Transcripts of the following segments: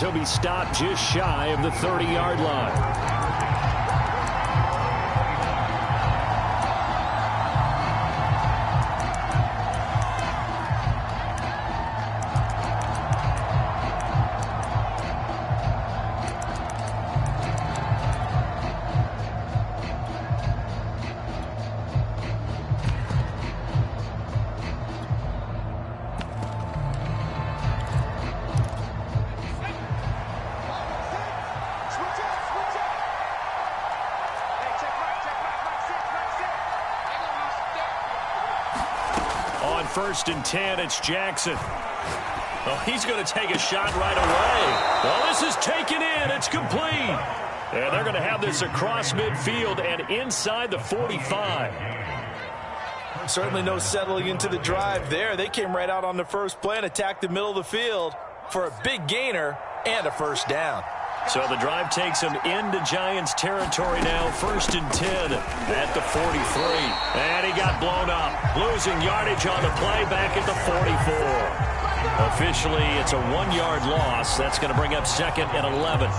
He'll be stopped just shy of the 30-yard line. First and 10, it's Jackson. Oh, he's going to take a shot right away. Well, this is taken in. It's complete. And they're going to have this across midfield and inside the 45. Certainly no settling into the drive there. They came right out on the first play and attacked the middle of the field for a big gainer and a first down. So the drive takes him into Giants territory now. First and 10 at the 43. And he got blown up. Losing yardage on the play back at the 44. Officially, it's a 1-yard loss. That's going to bring up second and 11.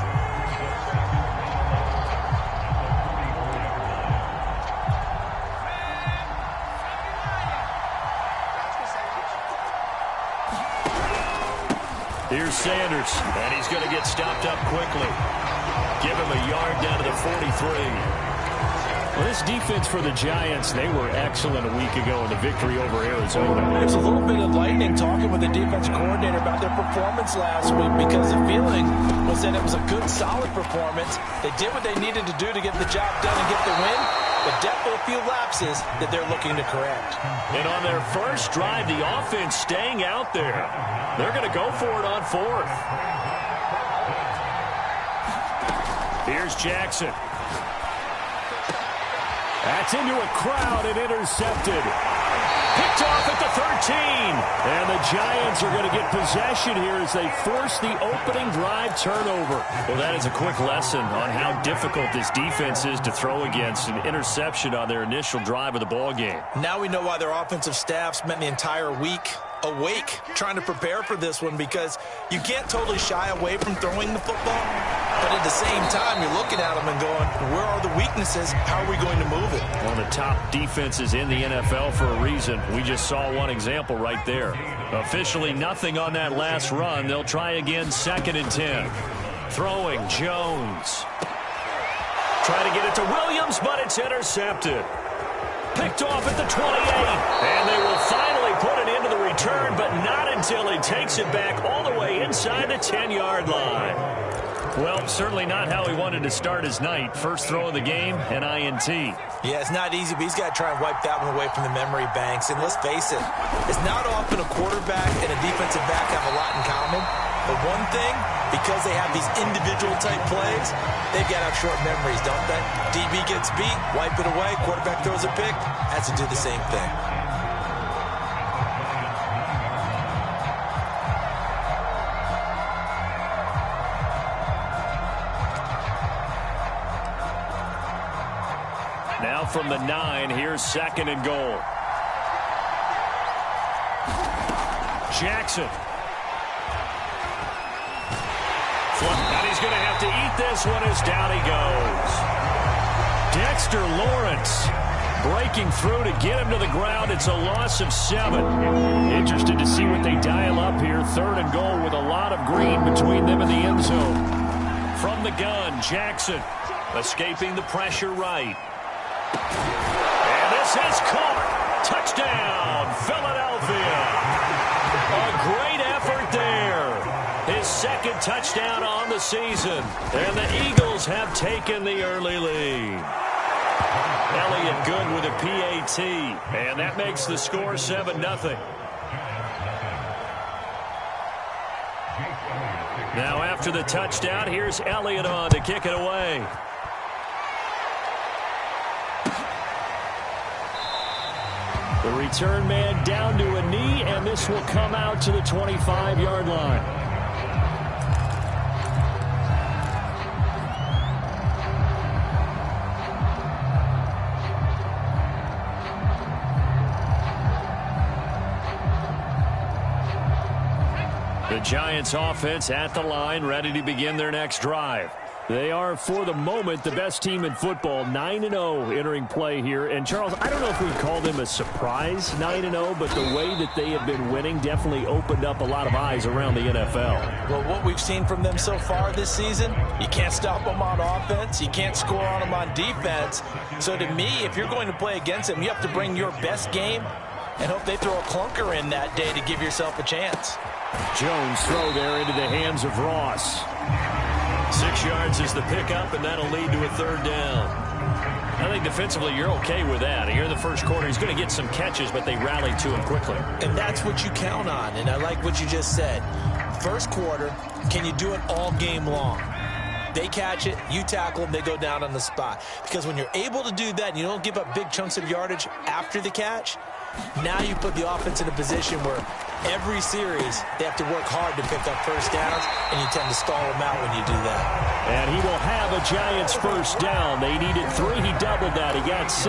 Here's Sanders, and he's going to get stopped up quickly. Give him a yard down to the 43. Well, this defense for the Giants, they were excellent a week ago in the victory over Arizona. There's a little bit of lightning talking with the defensive coordinator about their performance last week because the feeling was that it was a good, solid performance. They did what they needed to do to get the job done and get the win, but definitely a few lapses that they're looking to correct. And on their first drive, the offense staying out there. They're going to go for it on fourth. Here's Jackson. That's into a crowd and intercepted. Picked off at the 13. And the Giants are going to get possession here as they force the opening drive turnover. Well, that is a quick lesson on how difficult this defense is to throw against. An interception on their initial drive of the ball game. Now we know why their offensive staff spent the entire week awake trying to prepare for this one, because you can't totally shy away from throwing the football, but at the same time you're looking at them and going, where are the weaknesses? How are we going to move it? One of the top defenses in the NFL for a reason. We just saw one example right there. Officially nothing on that last run. They'll try again, second and 10. Throwing, Jones. Try to get it to Williams, but it's intercepted. Picked off at the 28. And they will finally put it into the return, but not until he takes it back all the way inside the 10-yard line. Well, certainly not how he wanted to start his night. First throw of the game, an INT. Yeah, it's not easy, but he's got to try and wipe that one away from the memory banks. And let's face it, it's not often a quarterback and a defensive back have a lot in common. But one thing, because they have these individual type plays, they've got to have short memories, don't they? DB gets beat, wipe it away, quarterback throws a pick, has to do the same thing. Now from the 9, here's second and goal. Jackson. And he's going to have to eat this one as down he goes. Dexter Lawrence breaking through to get him to the ground. It's a loss of 7. Interested to see what they dial up here. Third and goal with a lot of green between them and the end zone. From the gun, Jackson escaping the pressure right. And this is caught. Touchdown, Philadelphia. A great effort there. His second touchdown on the season. And the Eagles have taken the early lead. Elliott good with a PAT. And that makes the score 7-0. Now after the touchdown, here's Elliott on to kick it away. The return man down to a knee, and this will come out to the 25-yard line. The Giants offense at the line, ready to begin their next drive. They are, for the moment, the best team in football, 9-0 entering play here. And, Charles, I don't know if we'd call them a surprise 9-0, but the way that they have been winning definitely opened up a lot of eyes around the NFL. Well, what we've seen from them so far this season, you can't stop them on offense. You can't score on them on defense. So, to me, if you're going to play against them, you have to bring your best game and hope they throw a clunker in that day to give yourself a chance. Jones throw there into the hands of Ross. 6 yards is the pickup, and that'll lead to a third down. I think defensively you're okay with that. Here in the first quarter, he's going to get some catches, but they rallied to him quickly. And that's what you count on, and I like what you just said. First quarter, can you do it all game long? They catch it, you tackle them, they go down on the spot. Because when you're able to do that and you don't give up big chunks of yardage after the catch, now you put the offense in a position where every series they have to work hard to pick up first downs, and you tend to stall them out when you do that. And he will have a Giants first down. They needed 3. He doubled that. He got 6.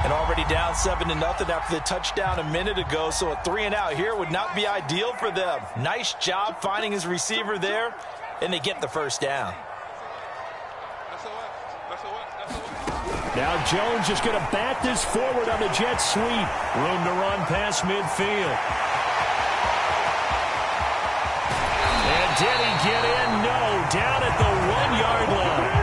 And already down 7-0 after the touchdown a minute ago, so a 3-and-out here would not be ideal for them. Nice job finding his receiver there, and they get the first down. Now Jones just going to bat this forward on the jet sweep. Room to run past midfield. And did he get in? No. Down at the 1-yard line.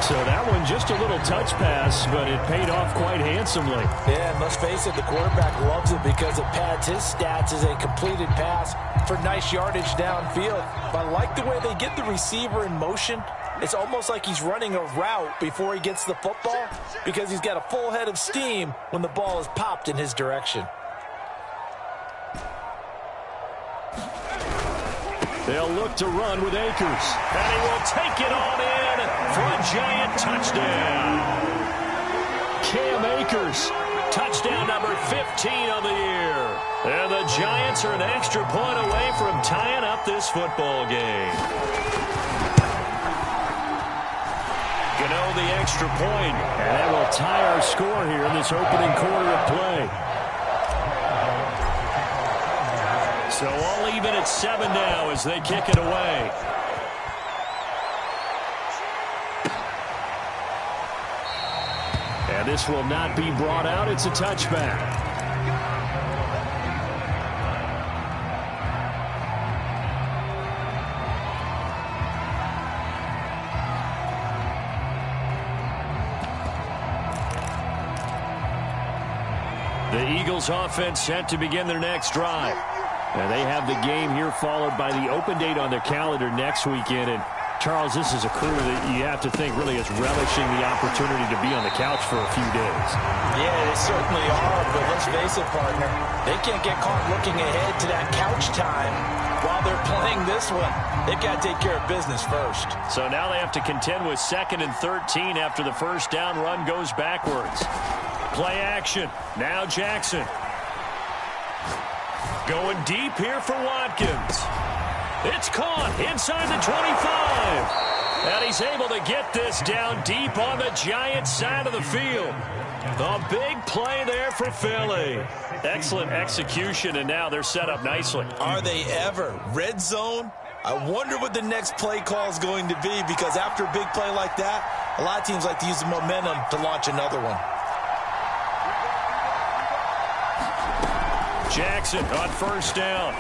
So that one just a little touch pass, but it paid off quite handsomely. Yeah, and let's face it, the quarterback loves it because it pads his stats as a completed pass for nice yardage downfield. But I like the way they get the receiver in motion. It's almost like he's running a route before he gets the football because he's got a full head of steam when the ball is popped in his direction. They'll look to run with Akers. And he will take it on in for a Giant touchdown. Cam Akers, touchdown number 15 of the year. And the Giants are an extra point away from tying up this football game. Gano the extra point, and that will tie our score here in this opening quarter of play. So all even at 7 now as they kick it away. And this will not be brought out. It's a touchback. The Eagles offense set to begin their next drive. And they have the game here followed by the open date on their calendar next weekend. And Charles, this is a crew that you have to think really is relishing the opportunity to be on the couch for a few days. Yeah, they certainly are, but let's face it, partner. They can't get caught looking ahead to that couch time while they're playing this one. They've got to take care of business first. So now they have to contend with 2nd and 13 after the first down run goes backwards. Play action. Now Jackson. Going deep here for Watkins. It's caught inside the 25. And he's able to get this down deep on the Giants side of the field. A big play there for Philly. Excellent execution, and now they're set up nicely. Are they ever? Red zone? I wonder what the next play call is going to be, because after a big play like that, a lot of teams like to use the momentum to launch another one. Jackson on first down.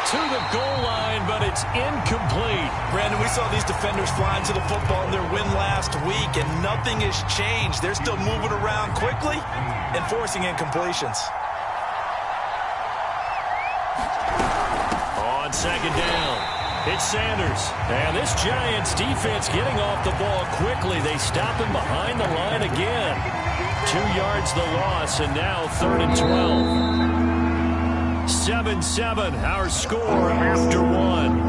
To the goal line, but it's incomplete. Brandon, we saw these defenders flying to the football in their win last week, and nothing has changed. They're still moving around quickly and forcing incompletions. On second down, it's Sanders. And this Giants defense getting off the ball quickly. They stop him behind the line again. 2 yards the loss, and now 3rd and 12. 7-7, our score after 1.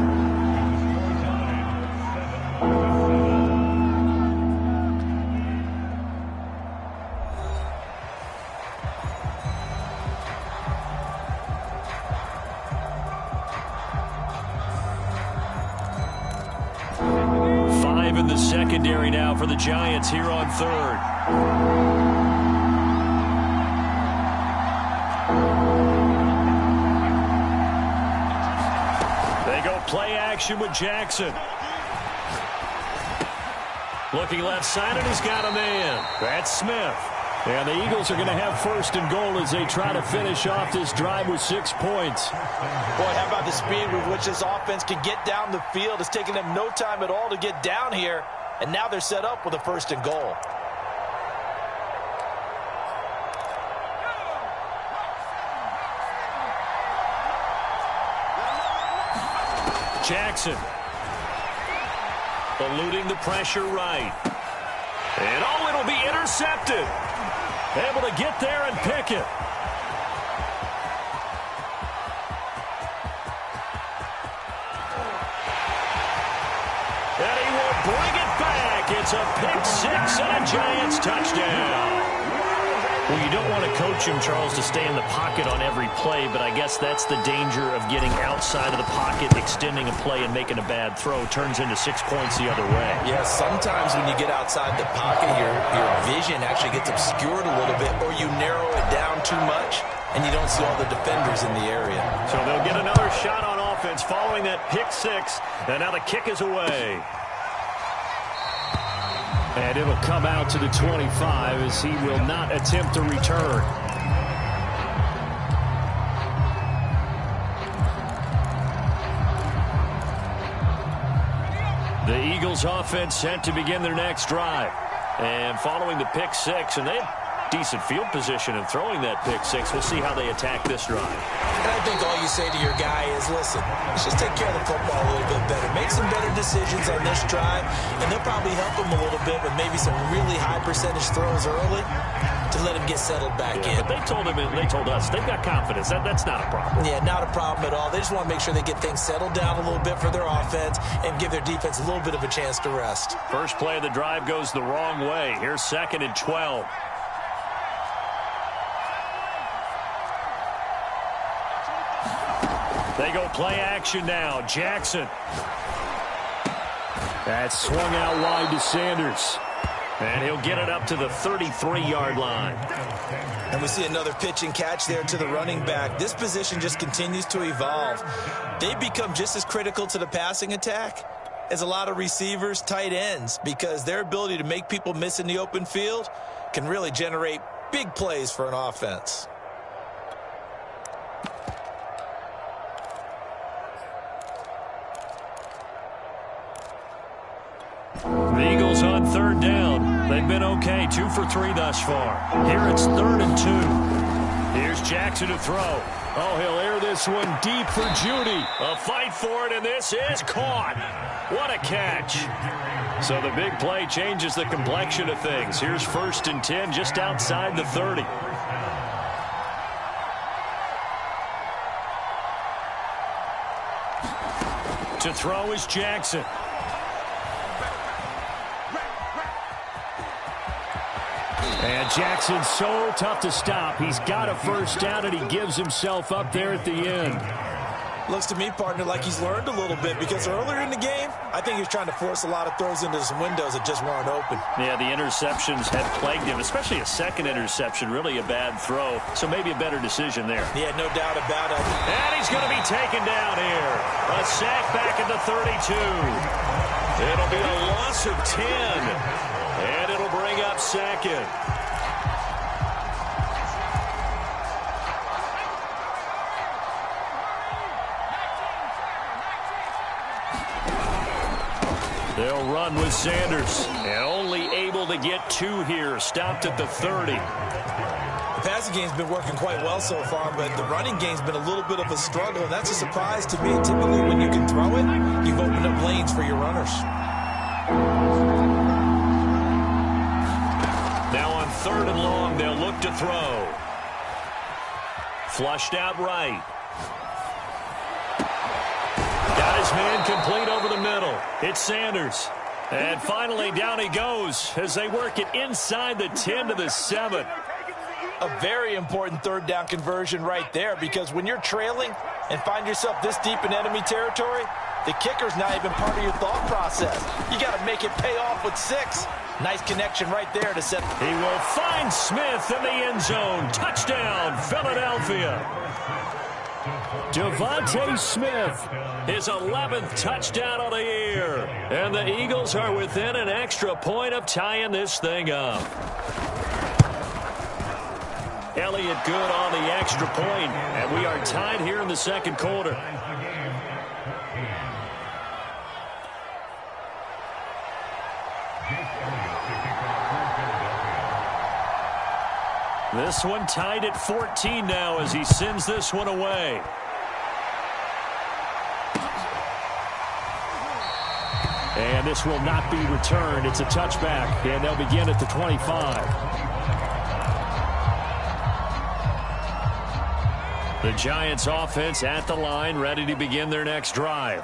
Five in the secondary now for the Giants here on 3rd. They go play action with Jackson. Looking left side, and he's got a man. That's Smith. And the Eagles are going to have first and goal as they try to finish off this drive with 6 points. Boy, how about the speed with which this offense can get down the field? It's taken them no time at all to get down here, and now they're set up with a first and goal. Jackson eluding the pressure right. And oh, it'll be intercepted. Able to get there and pick it. And he will bring it back. It's a pick six and a Giants touchdown. Well, you don't want to coach him, Charles, to stay in the pocket on every play, but I guess that's the danger of getting outside of the pocket, extending a play, and making a bad throw. Turns into 6 points the other way. Yeah, sometimes when you get outside the pocket, your vision actually gets obscured a little bit, or you narrow it down too much, and you don't see all the defenders in the area. So they'll get another shot on offense following that pick six, and now the kick is away. And it'll come out to the 25 as he will not attempt to return. The Eagles offense set to begin their next drive. And following the pick six, and they have decent field position in throwing that pick six. We'll see how they attack this drive. And I think all you say to your guy is, listen, let's just take care of the football a little bit better. Make some better decisions on this drive, and they'll probably help him a little bit with maybe some really high percentage throws early to let him get settled back in. But they told him, and they told us, they've got confidence. That's not a problem. Yeah, not a problem at all. They just want to make sure they get things settled down a little bit for their offense and give their defense a little bit of a chance to rest. First play of the drive goes the wrong way. Here's 2nd and 12. They go play action now. Jackson. That's swung out wide to Sanders. And he'll get it up to the 33-yard line. And we see another pitch and catch there to the running back. This position just continues to evolve. They become just as critical to the passing attack as a lot of receivers, tight ends, because their ability to make people miss in the open field can really generate big plays for an offense. The Eagles on 3rd down. They've been okay, 2 for 3 thus far. Here it's 3rd and 2. Here's Jackson to throw. Oh, he'll air this one deep for Judy. A fight for it, and this is caught. What a catch. So the big play changes the complexion of things. Here's 1st and 10 just outside the 30. To throw is Jackson. And Jackson's so tough to stop. He's got a first down, and he gives himself up there at the end. Looks to me, partner, like he's learned a little bit, because earlier in the game, I think he was trying to force a lot of throws into some windows that just weren't open. Yeah, the interceptions had plagued him, especially a second interception, really a bad throw. So maybe a better decision there. Yeah, no doubt about it. And he's going to be taken down here. A sack back at the 32. It'll be a loss of 10. And it'll bring up 2nd. They'll run with Sanders. And only able to get 2 here. Stopped at the 30. The passing game's been working quite well so far, but the running game's been a little bit of a struggle, and that's a surprise to me. Typically, when you can throw it, you've opened up lanes for your runners. Now on 3rd and long, they'll look to throw. Flushed out right. Got his man complete over the middle. It's Sanders. And finally, down he goes as they work it inside the 10 to the 7. A very important 3rd down conversion right there, because when you're trailing and find yourself this deep in enemy territory, the kicker's not even part of your thought process. You got to make it pay off with 6. Nice connection right there to set. He will find Smith in the end zone. Touchdown, Philadelphia. Devontae Smith, his 11th touchdown of the year. And the Eagles are within an extra point of tying this thing up. Elliott good on the extra point, and we are tied here in the second quarter. This one tied at 14 now as he sends this one away. And this will not be returned. It's a touchback, and they'll begin at the 25. The Giants offense at the line, ready to begin their next drive.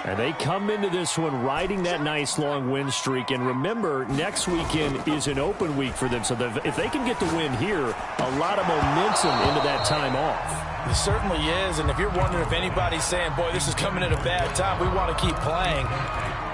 And they come into this one riding that nice long win streak. And remember, next weekend is an open week for them. So if they can get the win here, a lot of momentum into that time off. It certainly is. And if you're wondering if anybody's saying, boy, this is coming at a bad time, we want to keep playing,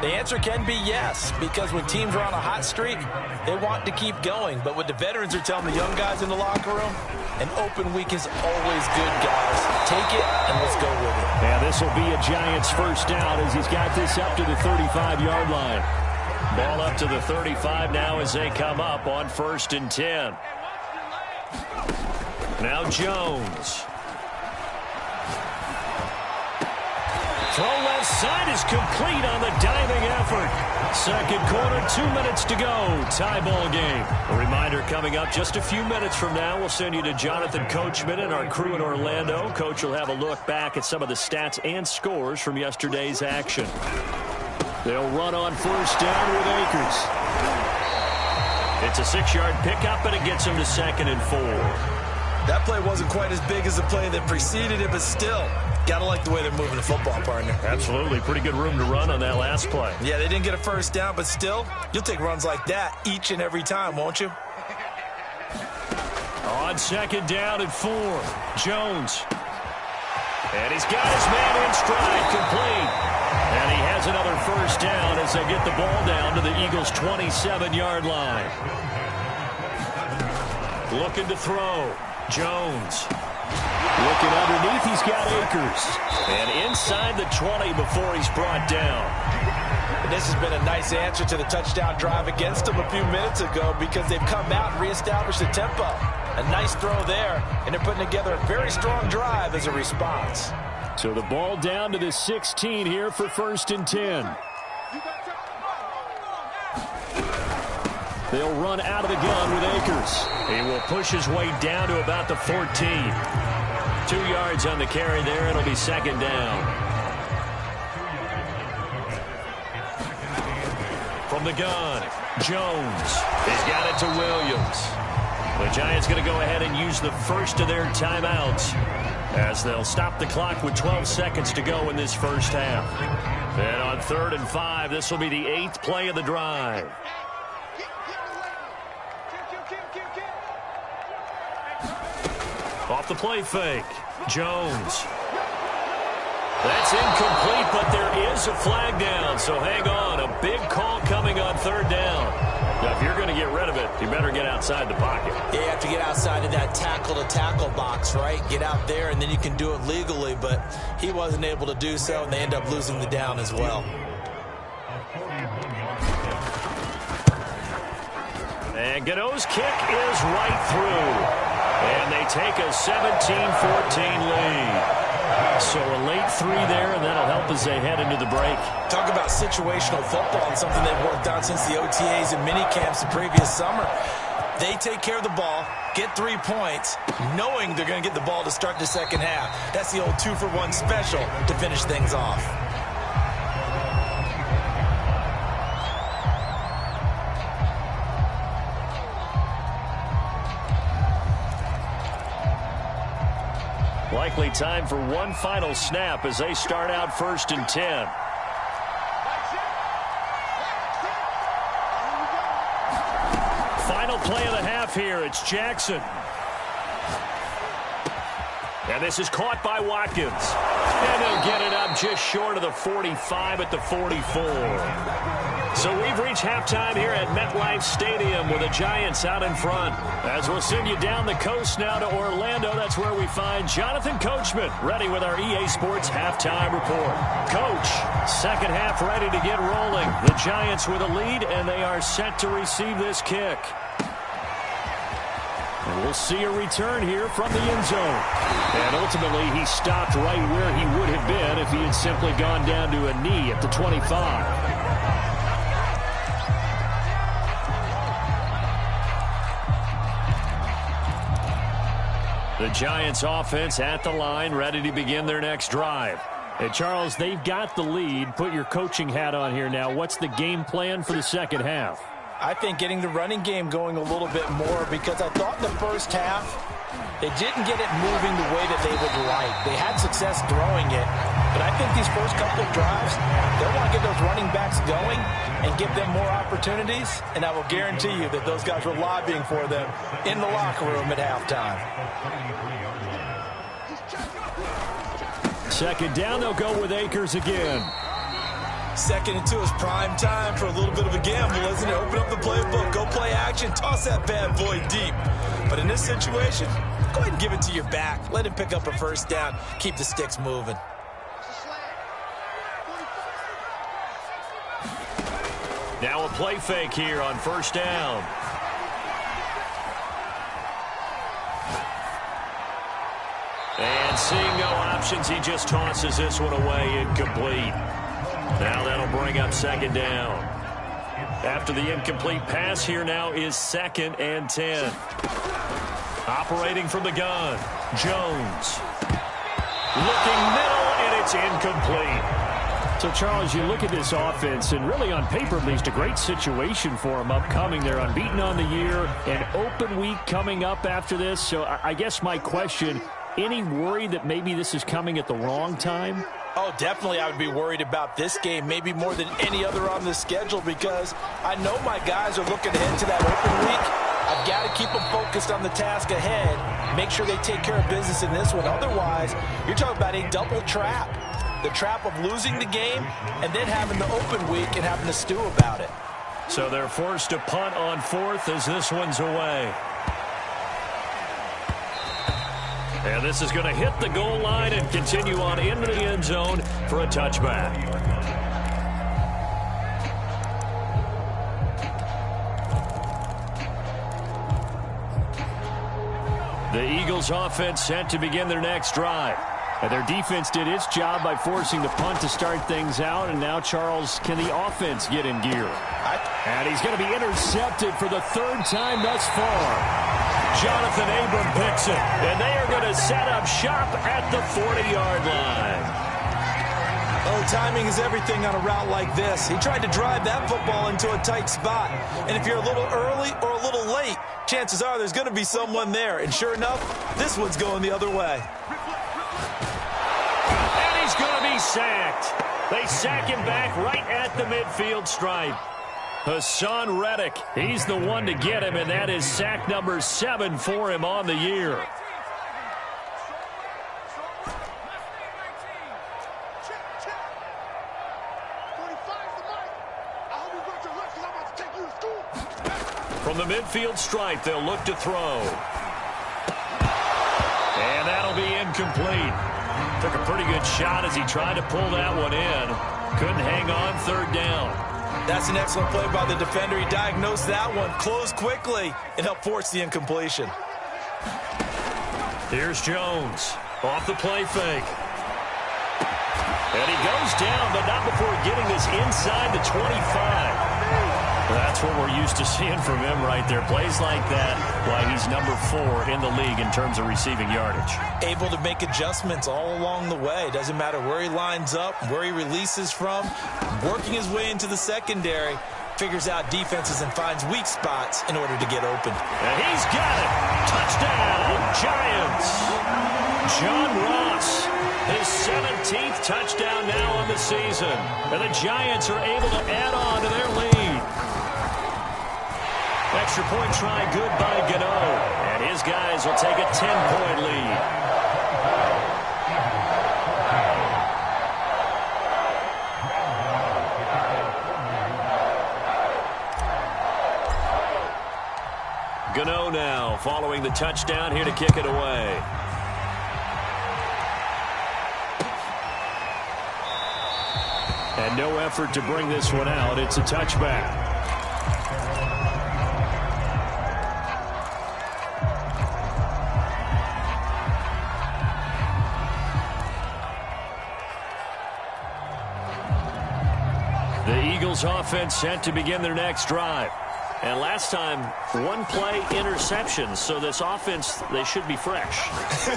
the answer can be yes, because when teams are on a hot streak, they want to keep going. But what the veterans are telling the young guys in the locker room, an open week is always good, guys. Take it, and let's go with it. Yeah, this will be a Giants first down as he's got this up to the 35-yard line. Ball up to the 35 now as they come up on 1st and 10. Now Jones. Throw left side is complete on the diving effort. Second quarter, 2 minutes to go. Tie ball game. A reminder coming up just a few minutes from now. We'll send you to Jonathan Coachman and our crew in Orlando. Coach will have a look back at some of the stats and scores from yesterday's action. They'll run on 1st down with Akers. It's a 6-yard pickup, and it gets them to 2nd and 4. That play wasn't quite as big as the play that preceded it, but still, gotta like the way they're moving the football, partner. Absolutely. Pretty good room to run on that last play. Yeah, they didn't get a first down, but still, you'll take runs like that each and every time, won't you? On 2nd down and 4, Jones. And he's got his man in stride, complete. And he has another first down as they get the ball down to the Eagles' 27-yard line. Looking to throw. Jones. Looking underneath, he's got Akers. And inside the 20 before he's brought down. And this has been a nice answer to the touchdown drive against them a few minutes ago because they've come out and reestablished the tempo. A nice throw there, and they're putting together a very strong drive as a response. So the ball down to the 16 here for 1st and 10. They'll run out of the gun with Akers. He will push his way down to about the 14. 2 yards on the carry there. It'll be 2nd down. From the gun, Jones. He's got it to Williams. The Giants going to go ahead and use the first of their timeouts as they'll stop the clock with 12 seconds to go in this first half. And on 3rd and 5, this will be the 8th play of the drive. Off the play fake, Jones. That's incomplete, but there is a flag down, so hang on. A big call coming on 3rd down. Now, if you're going to get rid of it, you better get outside the pocket. Yeah, you have to get outside of that tackle-to-tackle box, right? Get out there, and then you can do it legally, but he wasn't able to do so, and they end up losing the down as well. And Gano's kick is right through. And they take a 17-14 lead. So a late 3 there, and that'll help as they head into the break. Talk about situational football and something they've worked on since the OTAs and mini camps the previous summer. They take care of the ball, get 3 points, knowing they're going to get the ball to start the second half. That's the old 2-for-1 special to finish things off. Likely time for one final snap as they start out 1st and 10. Final play of the half here. It's Jackson. And this is caught by Watkins. And they'll get it up just short of the 45 at the 44. So we've reached halftime here at MetLife Stadium with the Giants out in front. As we'll send you down the coast now to Orlando, that's where we find Jonathan Coachman ready with our EA Sports halftime report. Coach, second half ready to get rolling. The Giants with a lead, and they are set to receive this kick. And we'll see a return here from the end zone. And ultimately, he stopped right where he would have been if he had simply gone down to a knee at the 25. The Giants offense at the line, ready to begin their next drive. Hey, Charles, they've got the lead. Put your coaching hat on here now. What's the game plan for the second half? I think getting the running game going a little bit more, because I thought in the first half they didn't get it moving the way that they would like. They had success throwing it, but I think these first couple of drives, they want to get those running backs going and give them more opportunities, and I will guarantee you that those guys were lobbying for them in the locker room at halftime. Second down, they'll go with Akers again. 2nd and 2 is prime time for a little bit of a gamble, isn't it? Open up the playbook, go play action, toss that bad boy deep. But in this situation, go ahead and give it to your back. Let him pick up a first down. Keep the sticks moving. Now a play fake here on first down. And seeing no options, he just tosses this one away, incomplete. Now that'll bring up second down. After the incomplete pass, here now is 2nd and 10. Operating from the gun, Jones. Looking middle, and it's incomplete. So, Charles, you look at this offense, and really on paper, at least, a great situation for them upcoming. They're unbeaten on the year, an open week coming up after this. So I guess my question, any worry that maybe this is coming at the wrong time? Oh, definitely I would be worried about this game, maybe more than any other on the schedule, because I know my guys are looking ahead to that open week. I've got to keep them focused on the task ahead, make sure they take care of business in this one. Otherwise, you're talking about a double trap. The trap of losing the game and then having the open week and having to stew about it. So they're forced to punt on 4th as this one's away. And this is going to hit the goal line and continue on into the end zone for a touchback. The Eagles offense set to begin their next drive. And their defense did its job by forcing the punt to start things out. And now, Charles, can the offense get in gear? And he's going to be intercepted for the 3rd time thus far. Jonathan Abram picks it, and they are going to set up shop at the 40-yard line. Oh, timing is everything on a route like this. He tried to drive that football into a tight spot. And if you're a little early or a little late, chances are there's going to be someone there. And sure enough, this one's going the other way. And he's going to be sacked. They sack him back right at the midfield stripe. Hassan Reddick, he's the one to get him, and that is sack number 7 for him on the year. From the midfield stripe, they'll look to throw. And that'll be incomplete. Took a pretty good shot as he tried to pull that one in. Couldn't hang on, 3rd down. That's an excellent play by the defender. He diagnosed that one, closed quickly, and helped force the incompletion. Here's Jones off the play fake. And he goes down, but not before getting this inside the 25. That's what we're used to seeing from him right there. Plays like that, why he's number 4 in the league in terms of receiving yardage. Able to make adjustments all along the way. Doesn't matter where he lines up, where he releases from. Working his way into the secondary, figures out defenses and finds weak spots in order to get open. And he's got it. Touchdown, Giants. John Ross, his 17th touchdown now on the season. And the Giants are able to add on to their lead. Extra point try good by Gano. And his guys will take a 10-point lead. Gano now following the touchdown here to kick it away. And no effort to bring this one out. It's a touchback. The Eagles offense set to begin their next drive. And last time, one-play interception. So this offense, they should be fresh.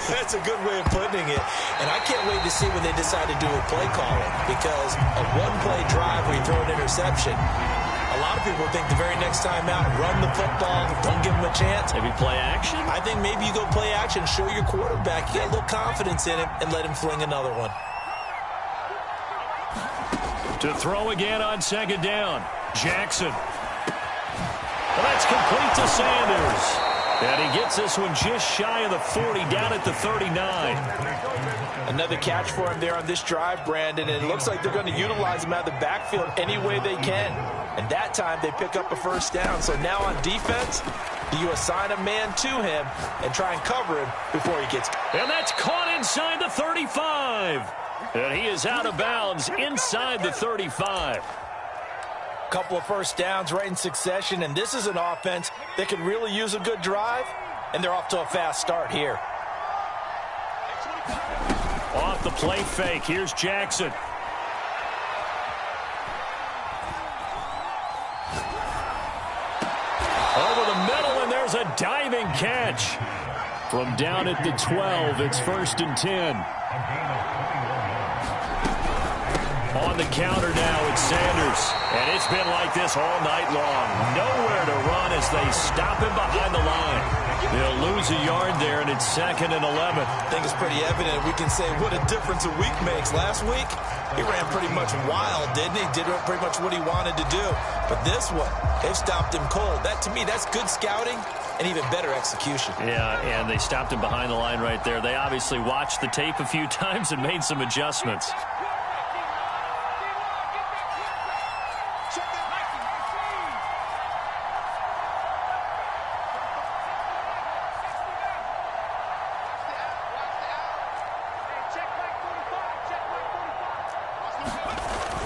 That's a good way of putting it. And I can't wait to see when they decide to do a play calling. Because a one-play drive where you throw an interception, a lot of people think the very next time out, run the football, don't give them a chance. Maybe play action? I think maybe you go play action, show your quarterback, you get a little confidence in him, and let him fling another one. To throw again on second down. Jackson. Well, that's complete to Sanders. And he gets this one just shy of the 40, down at the 39. Another catch for him there on this drive, Brandon, and it looks like they're going to utilize him out of the backfield any way they can. And that time they pick up a first down. So now on defense, you assign a man to him and try and cover him before he gets. And that's caught inside the 35. And he is out of bounds inside the 35. Couple of first downs right in succession, and this is an offense that can really use a good drive, and they're off to a fast start here. Off the play fake, here's Jackson. Over the middle, and there's a diving catch. From down at the 12, it's 1st and 10. On the counter now, it's Sanders. And it's been like this all night long. Nowhere to run as they stop him behind the line. They'll lose a yard there, and it's 2nd and 11. I think it's pretty evident. We can say what a difference a week makes. Last week, he ran pretty much wild, didn't he? Did pretty much what he wanted to do. But this one, they've stopped him cold. That, to me, that's good scouting and even better execution. Yeah, and they stopped him behind the line right there. They obviously watched the tape a few times and made some adjustments.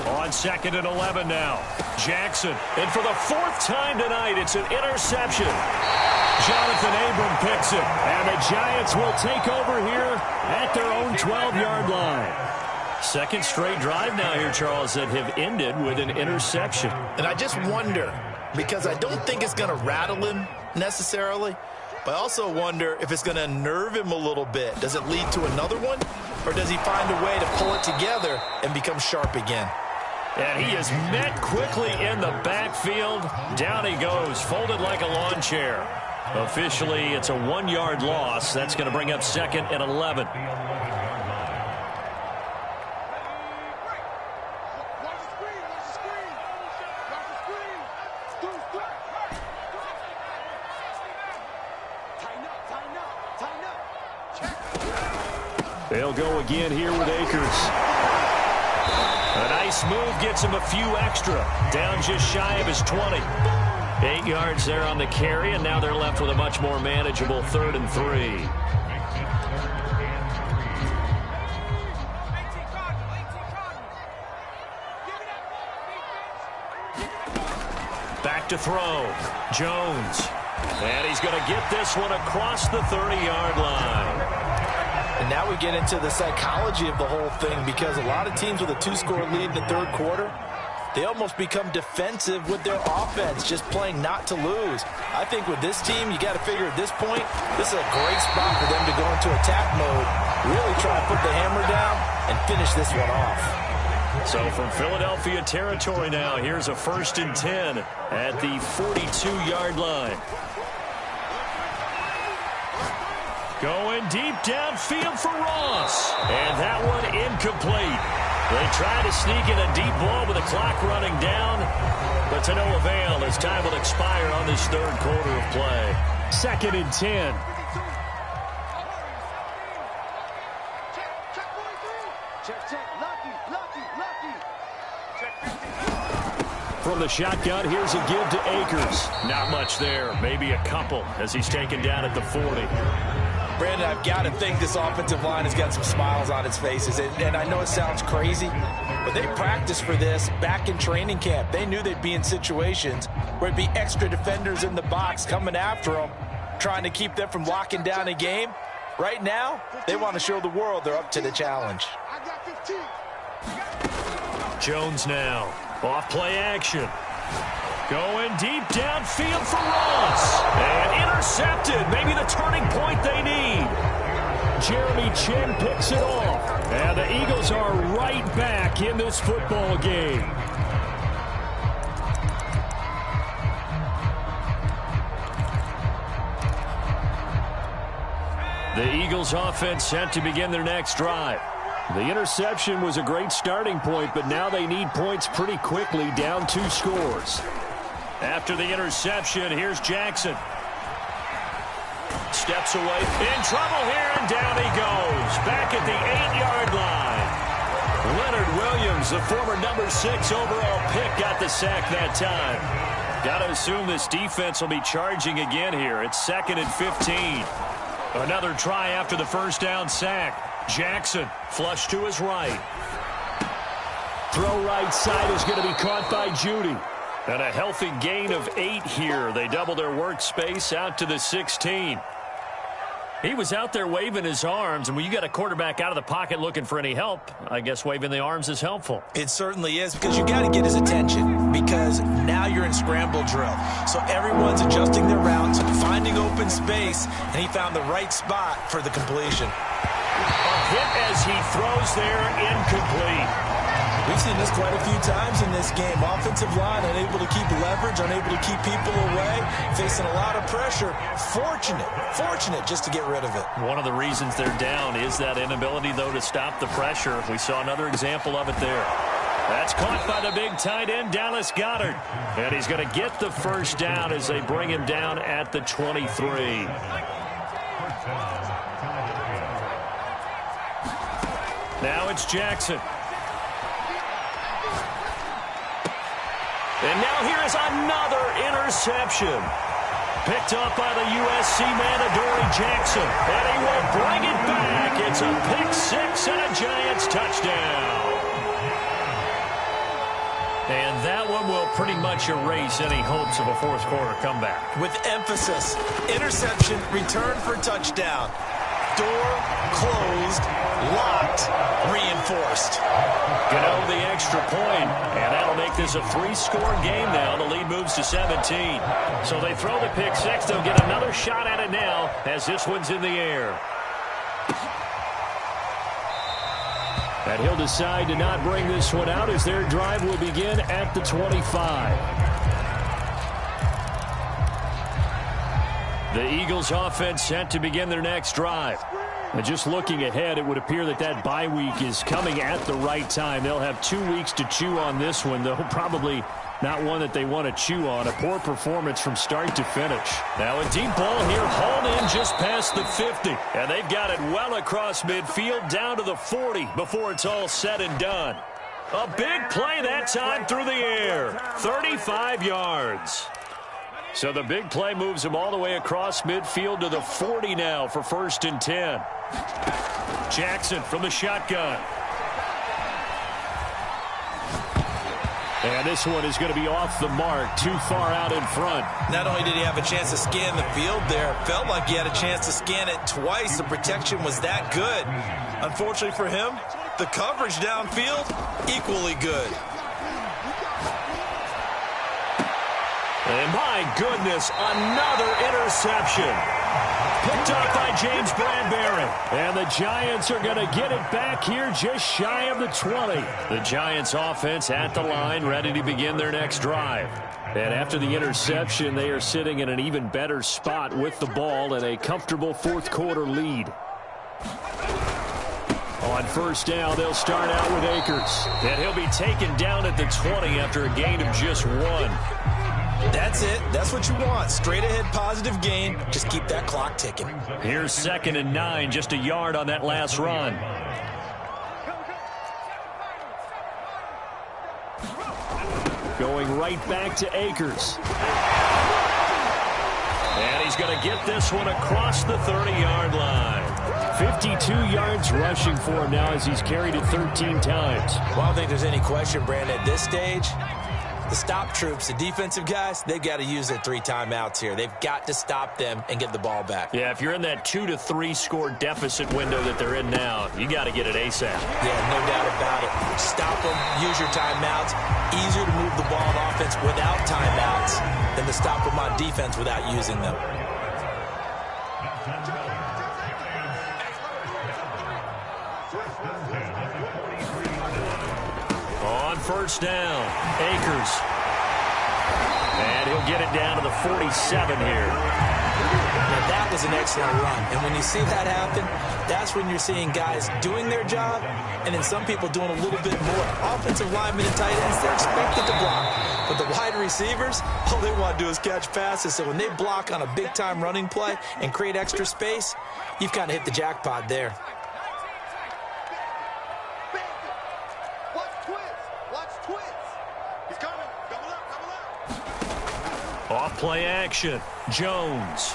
On 2nd and 11 now. Jackson. And for the 4th time tonight, it's an interception. Jonathan Abram picks it. And the Giants will take over here at their own 12-yard line. Second straight drive now here, Charles, that have ended with an interception. And I just wonder, because I don't think it's going to rattle him necessarily, but I also wonder if it's going to unnerve him a little bit. Does it lead to another one? Or does he find a way to pull it together and become sharp again? And he is met quickly in the backfield. Down he goes, folded like a lawn chair. Officially, it's a 1-yard loss. That's going to bring up 2nd and 11. They'll go again here with Akers. A nice move gets him a few extra. Down just shy of his 20. 8 yards there on the carry, and now they're left with a much more manageable 3rd and 3. Back to throw. Jones. And he's going to get this one across the 30-yard line. And now we get into the psychology of the whole thing, because a lot of teams with a 2-score lead in the 3rd quarter, they almost become defensive with their offense, just playing not to lose. I think with this team, you got to figure at this point, this is a great spot for them to go into attack mode, really try to put the hammer down and finish this one off. So from Philadelphia territory now, here's a 1st and 10 at the 42-yard line. Going deep downfield for Ross. And that one incomplete. They try to sneak in a deep ball with the clock running down, but to no avail as time will expire on this 3rd quarter of play. 2nd and 10. from the shotgun. Here's a give to Akers. Not much there. Maybe a couple as he's taken down at the 40. Brandon, I've got to think this offensive line has got some smiles on its faces. And I know it sounds crazy, but they practiced for this back in training camp. They knew they'd be in situations where it'd be extra defenders in the box coming after them, trying to keep them from locking down a game. Right now, they want to show the world they're up to the challenge. Jones now. Off play action. Going deep downfield for Ross. And intercepted. Maybe the turning point they need. Jeremy Chin picks it off. And the Eagles are right back in this football game. The Eagles offense set to begin their next drive. The interception was a great starting point, but now they need points pretty quickly, down 2 scores. After the interception, here's Jackson. Steps away, in trouble here, and down he goes. Back at the 8-yard line. Leonard Williams, the former number 6 overall pick, got the sack that time. Got to assume this defense will be charging again here. It's 2nd and 15. Another try after the first down sack. Jackson, flush to his right. Throw right side is going to be caught by Judy. And a healthy gain of 8 here. They double their workspace out to the 16. He was out there waving his arms, and when you got a quarterback out of the pocket looking for any help, I guess waving the arms is helpful. It certainly is, because you got to get his attention, because now you're in scramble drill. So everyone's adjusting their routes, finding open space, and he found the right spot for the completion. A hit as he throws there, incomplete. We've seen this quite a few times in this game. Offensive line unable to keep leverage, unable to keep people away, facing a lot of pressure. Fortunate just to get rid of it. One of the reasons they're down is that inability, though, to stop the pressure. We saw another example of it there. That's caught by the big tight end, Dallas Goedert. And he's going to get the first down as they bring him down at the 23. Now it's Jackson. And now here is another interception. Picked up by the USC man, Adoree Jackson. And he will bring it back. It's a pick 6 and a Giants touchdown. And that one will pretty much erase any hopes of a fourth quarter comeback. With emphasis, interception, return for touchdown. Door closed, locked, reinforced. Gano the extra point, and that'll make this a 3-score game now. The lead moves to 17. So they throw the pick 6. They'll get another shot at it now as this one's in the air. And he'll decide to not bring this one out as their drive will begin at the 25. The Eagles offense set to begin their next drive. And just looking ahead, it would appear that that bye week is coming at the right time. They'll have 2 weeks to chew on this one, though probably not one that they want to chew on. A poor performance from start to finish. Now a deep ball here, hauled in just past the 50. And they've got it well across midfield down to the 40 before it's all said and done. A big play that time through the air. 35 yards. So the big play moves him all the way across midfield to the 40 now for 1st and 10. Jackson from the shotgun. And this one is going to be off the mark, too far out in front. Not only did he have a chance to scan the field there, it felt like he had a chance to scan it twice. The protection was that good. Unfortunately for him, the coverage downfield, equally good. And my goodness, another interception. Picked up by James Bradbury. And the Giants are going to get it back here just shy of the 20. The Giants offense at the line, ready to begin their next drive. And after the interception, they are sitting in an even better spot with the ball and a comfortable fourth quarter lead. On first down, they'll start out with Akers. And he'll be taken down at the 20 after a gain of just 1. That's it. That's what you want. Straight ahead positive gain. Just keep that clock ticking. Here's 2nd and 9, just a yard on that last run. Going right back to Akers. And he's going to get this one across the 30-yard line. 52 yards rushing for him now as he's carried it 13 times. Well, I don't think there's any question, Brandon, at this stage, the stop troops, the defensive guys, they've got to use their 3 timeouts here. They've got to stop them and get the ball back. Yeah, if you're in that 2 to 3 score deficit window that they're in now, you got to get it ASAP. Yeah, no doubt about it. Stop them, use your timeouts. Easier to move the ball on offense without timeouts than to stop them on defense without using them. On first down, Akers. And he'll get it down to the 47 here. Now, that was an excellent run. And when you see that happen, that's when you're seeing guys doing their job and then some people doing a little bit more. Offensive linemen and tight ends, they're expected to block. But the wide receivers, all they want to do is catch passes. So when they block on a big-time running play and create extra space, you've kind of hit the jackpot there. Off play action. Jones.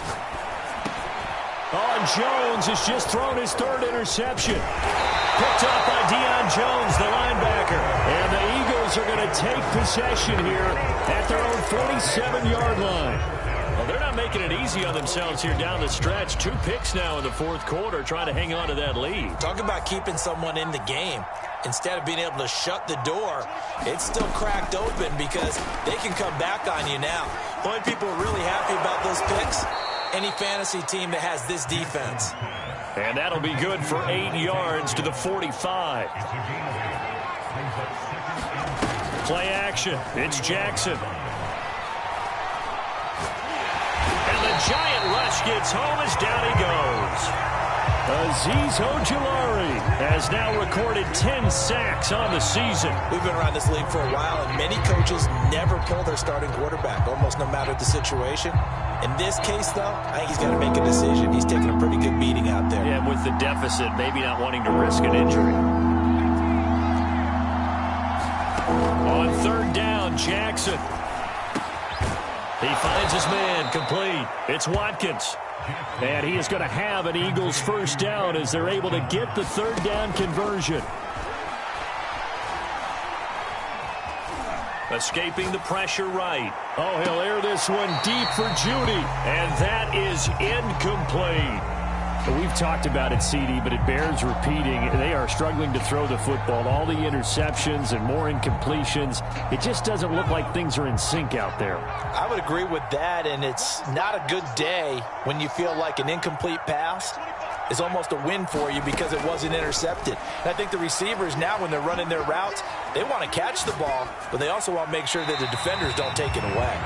Oh, and Jones has just thrown his 3rd interception. Picked up by Deion Jones, the linebacker. And the Eagles are going to take possession here at their own 47-yard line. Well, they're not making it easy on themselves here down the stretch. 2 picks now in the 4th quarter, trying to hang on to that lead. Talk about keeping someone in the game. Instead of being able to shut the door, it's still cracked open because they can come back on you now. The only people who are really happy about those picks, any fantasy team that has this defense. And that'll be good for 8 yards to the 45. Play action. It's Jackson. And the giant rush gets home as down he goes. Azeez Ojulari has now recorded 10 sacks on the season. We've been around this league for a while, and many coaches never pull their starting quarterback, almost no matter the situation. In this case, though, I think he's got to make a decision. He's taking a pretty good beating out there. Yeah, with the deficit, maybe not wanting to risk an injury. On 3rd down, Jackson. He finds his man, complete. It's Watkins. And he is going to have an Eagles 1st down as they're able to get the 3rd down conversion. Escaping the pressure right. Oh, he'll air this one deep for Judy. And that is incomplete. We've talked about it, CD, but it bears repeating. They are struggling to throw the football. All the interceptions and more incompletions. It just doesn't look like things are in sync out there. I would agree with that, and it's not a good day when you feel like an incomplete pass is almost a win for you because it wasn't intercepted. And I think the receivers now, when they're running their routes, they want to catch the ball, but they also want to make sure that the defenders don't take it away.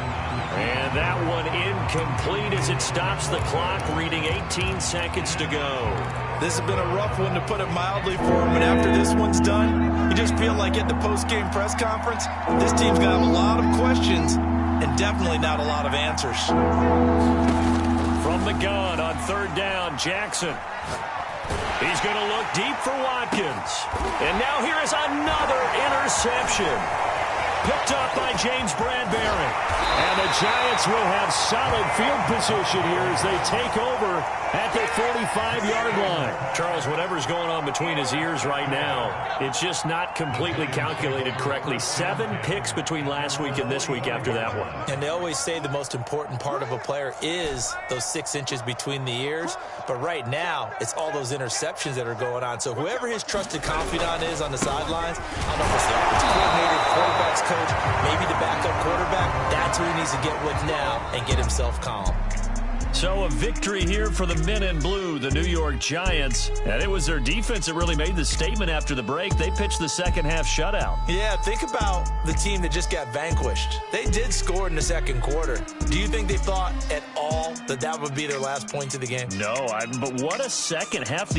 And that one incomplete as it stops the clock, reading 18 seconds to go. This has been a rough one, to put it mildly, for him. And after this one's done, you just feel like at the post-game press conference, this team's got a lot of questions and definitely not a lot of answers. From the gun on 3rd down, Jackson. He's going to look deep for Watkins. And now here is another interception. Picked up by James Bradbury. And the Giants will have solid field position here as they take over at the 45-yard line. Charles, whatever's going on between his ears right now, it's just not completely calculated correctly. 7 picks between last week and this week after that one. And they always say the most important part of a player is those 6 inches between the ears. But right now, it's all those interceptions that are going on. So whoever his trusted confidant is on the sidelines, I don't know if it's the offensive coordinator, quarterback's coach, maybe the backup quarterback, that's who he needs to get with now and get himself calm. So a victory here for the men in blue, the New York Giants. And it was their defense that really made the statement after the break. They pitched the second-half shutout. Yeah, think about the team that just got vanquished. They did score in the 2nd quarter. Do you think they thought at all that that would be their last point of the game? No, but what a second half.